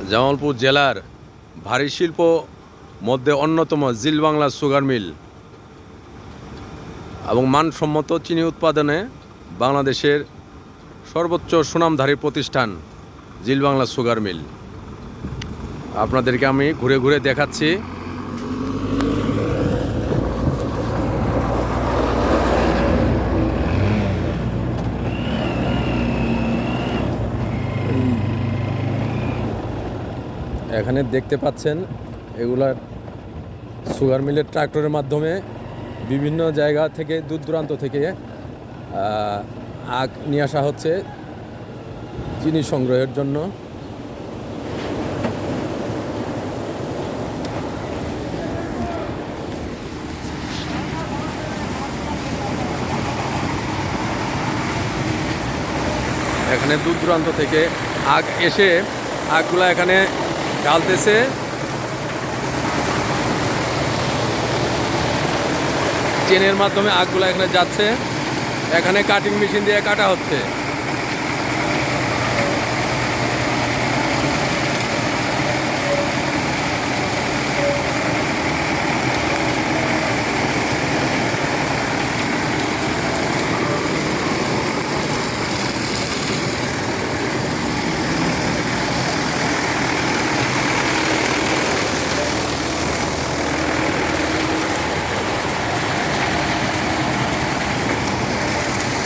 জামালপুর জেলার ভারী শিল্প মধ্যে অন্যতম জিল বাংলা সুগার মিল এবং মানসম্মত চিনি উৎপাদনে বাংলাদেশের সর্বোচ্চ সুনামধারী প্রতিষ্ঠান জিল বাংলা সুগার মিল। আপনাদেরকে আমি ঘুরে ঘুরে দেখাচ্ছি। এখানে দেখতে পাচ্ছেন এগুলার সুগার মিলের ট্রাক্টরের মাধ্যমে বিভিন্ন জায়গা থেকে দূর দূরান্ত থেকে আখ নিয়ে আসা হচ্ছে চিনি সংগ্রহের জন্য। এখানে দূর দূরান্ত থেকে আখ এসে আখগুলা এখানে ঢালতেছে। চেনের মাধ্যমে আখগুলা এখানে যাচ্ছে, এখানে কাটিং মেশিন দিয়ে কাটা হচ্ছে।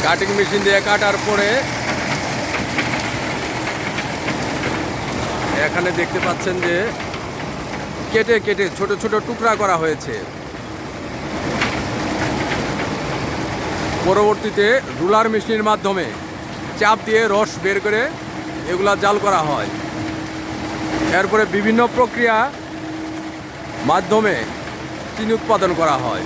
কাটিং মেশিন দিয়ে কাটার পরে এখানে দেখতে পাচ্ছেন যে কেটে কেটে ছোট ছোট টুকরা করা হয়েছে। পরবর্তীতে রুলার মেশিনের মাধ্যমে চাপ দিয়ে রস বের করে এগুলা জাল করা হয়। এরপরে বিভিন্ন প্রক্রিয়া মাধ্যমে চিনি উৎপাদন করা হয়।